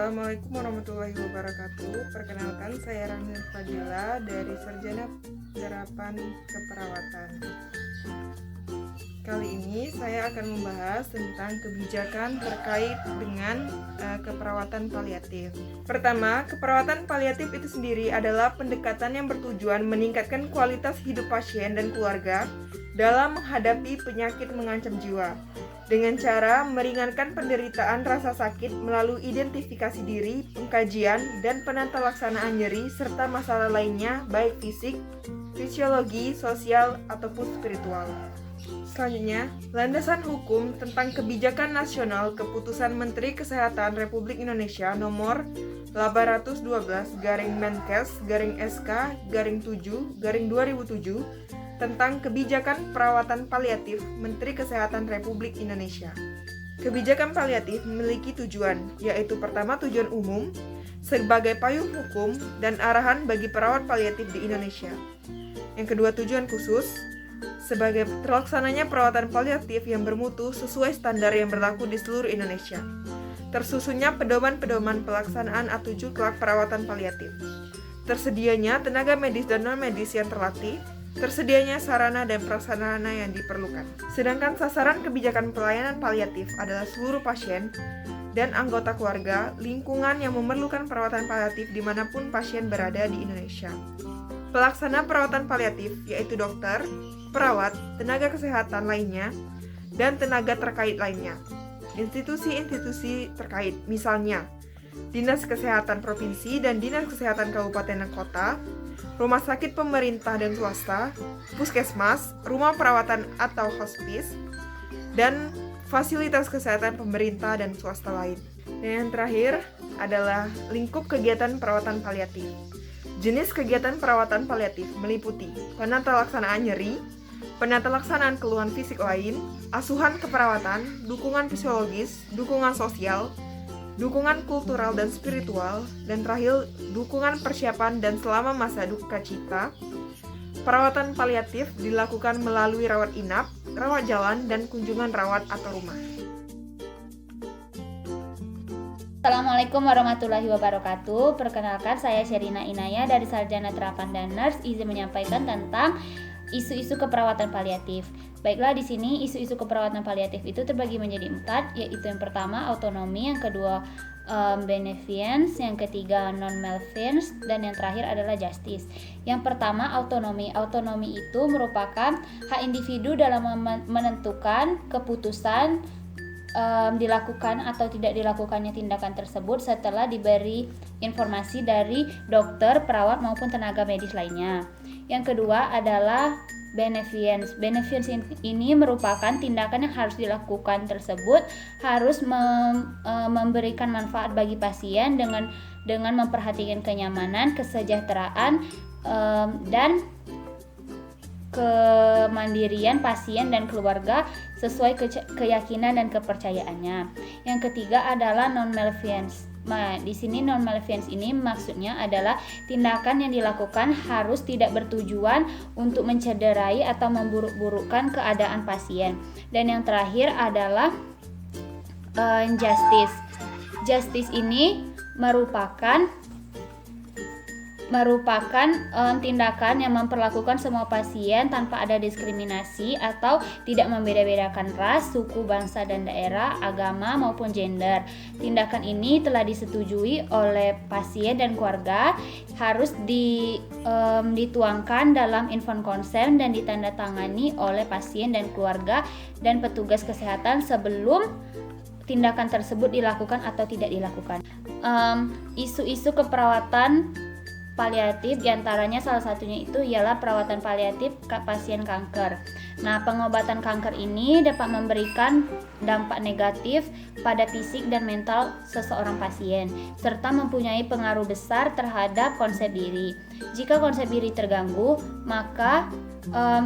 Assalamualaikum warahmatullahi wabarakatuh. Perkenalkan, saya Rahmi Fadila dari Sarjana Penerapan Keperawatan. Kali ini saya akan membahas tentang kebijakan terkait dengan keperawatan paliatif. Pertama, keperawatan paliatif itu sendiri adalah pendekatan yang bertujuan meningkatkan kualitas hidup pasien dan keluarga dalam menghadapi penyakit mengancam jiwa, dengan cara meringankan penderitaan rasa sakit melalui identifikasi diri, pengkajian, dan penata laksanaan nyeri, serta masalah lainnya baik fisik, fisiologi, sosial, ataupun spiritual. Selanjutnya, landasan hukum tentang kebijakan nasional Keputusan Menteri Kesehatan Republik Indonesia nomor 812/Menkes/SK/7/2007 tentang kebijakan perawatan paliatif Menteri Kesehatan Republik Indonesia. Kebijakan paliatif memiliki tujuan, yaitu pertama tujuan umum sebagai payung hukum dan arahan bagi perawat paliatif di Indonesia. Yang kedua, tujuan khusus sebagai terlaksananya perawatan paliatif yang bermutu sesuai standar yang berlaku di seluruh Indonesia. Tersusunnya pedoman-pedoman pelaksanaan A7 kelak perawatan paliatif. Tersedianya tenaga medis dan non-medis yang terlatih, tersedianya sarana dan prasarana yang diperlukan. Sedangkan sasaran kebijakan pelayanan paliatif adalah seluruh pasien dan anggota keluarga lingkungan yang memerlukan perawatan paliatif dimanapun pasien berada di Indonesia. Pelaksana perawatan paliatif yaitu dokter, perawat, tenaga kesehatan lainnya, dan tenaga terkait lainnya. Institusi-institusi terkait, misalnya Dinas Kesehatan Provinsi dan Dinas Kesehatan Kabupaten dan Kota, rumah sakit pemerintah dan swasta, puskesmas, rumah perawatan atau hospice, dan fasilitas kesehatan pemerintah dan swasta lain. Dan yang terakhir adalah lingkup kegiatan perawatan paliatif. Jenis kegiatan perawatan paliatif meliputi penata laksanaan nyeri, penata laksanaan keluhan fisik lain, asuhan keperawatan, dukungan fisiologis, dukungan sosial, dukungan kultural dan spiritual, dan terakhir dukungan persiapan dan selama masa duka cita. Perawatan paliatif dilakukan melalui rawat inap, rawat jalan, dan kunjungan rawat atau rumah. Assalamualaikum warahmatullahi wabarakatuh. Perkenalkan, saya Sherina Inaya dari Sarjana Terapan dan Nurse, izin menyampaikan tentang isu-isu keperawatan paliatif. Baiklah, di sini isu-isu keperawatan paliatif itu terbagi menjadi 4, yaitu yang pertama autonomi, yang kedua beneficence, yang ketiga non-malfeasance, dan yang terakhir adalah justice. Yang pertama autonomi. Autonomi itu merupakan hak individu dalam menentukan keputusan dilakukan atau tidak dilakukannya tindakan tersebut setelah diberi informasi dari dokter, perawat maupun tenaga medis lainnya. Yang kedua adalah beneficence. Beneficence ini merupakan tindakan yang harus dilakukan tersebut harus memberikan manfaat bagi pasien dengan memperhatikan kenyamanan, kesejahteraan, dan kemandirian pasien dan keluarga sesuai keyakinan dan kepercayaannya. Yang ketiga adalah non-malfeasance. Nah, di sini non-malfeasance ini maksudnya adalah tindakan yang dilakukan harus tidak bertujuan untuk mencederai atau memburuk-burukkan keadaan pasien. Dan yang terakhir adalah justice. Justice ini merupakan tindakan yang memperlakukan semua pasien tanpa ada diskriminasi atau tidak membeda-bedakan ras, suku, bangsa, dan daerah, agama, maupun gender. Tindakan ini telah disetujui oleh pasien dan keluarga, harus dituangkan dalam informed consent dan ditandatangani oleh pasien dan keluarga dan petugas kesehatan sebelum tindakan tersebut dilakukan atau tidak dilakukan. Isu-isu keperawatan paliatif diantaranya salah satunya itu ialah perawatan paliatif pasien kanker. Nah, pengobatan kanker ini dapat memberikan dampak negatif pada fisik dan mental seseorang pasien, serta mempunyai pengaruh besar terhadap konsep diri. Jika konsep diri terganggu, maka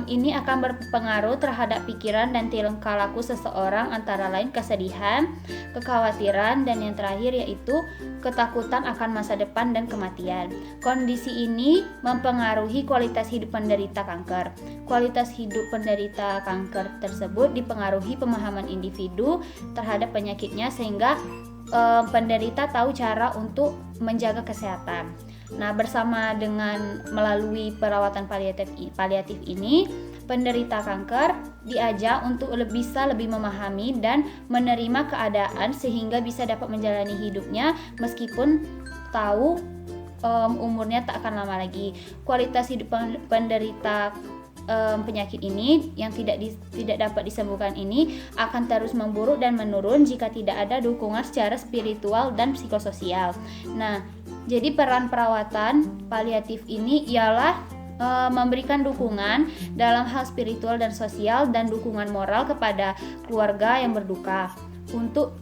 ini akan berpengaruh terhadap pikiran dan tingkah laku seseorang, antara lain kesedihan, kekhawatiran, dan yang terakhir yaitu ketakutan akan masa depan dan kematian. Kondisi ini mempengaruhi kualitas hidup penderita kanker. Kualitas hidup penderita kanker tersebut dipengaruhi pemahaman individu terhadap penyakitnya, sehingga penderita tahu cara untuk menjaga kesehatan. Nah, bersama dengan melalui perawatan paliatif ini, penderita kanker diajak untuk bisa lebih memahami dan menerima keadaan sehingga bisa dapat menjalani hidupnya meskipun tahu umurnya tak akan lama lagi. Kualitas hidup penderita penyakit ini yang tidak dapat disembuhkan ini akan terus memburuk dan menurun jika tidak ada dukungan secara spiritual dan psikososial. Nah, jadi peran perawatan paliatif ini ialah memberikan dukungan dalam hal spiritual dan sosial dan dukungan moral kepada keluarga yang berduka. Untuk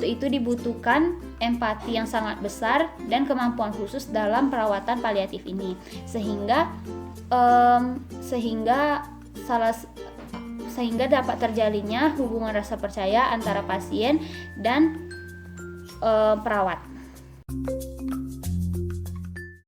itu dibutuhkan empati yang sangat besar dan kemampuan khusus dalam perawatan paliatif ini, sehingga dapat terjalinnya hubungan rasa percaya antara pasien dan perawat.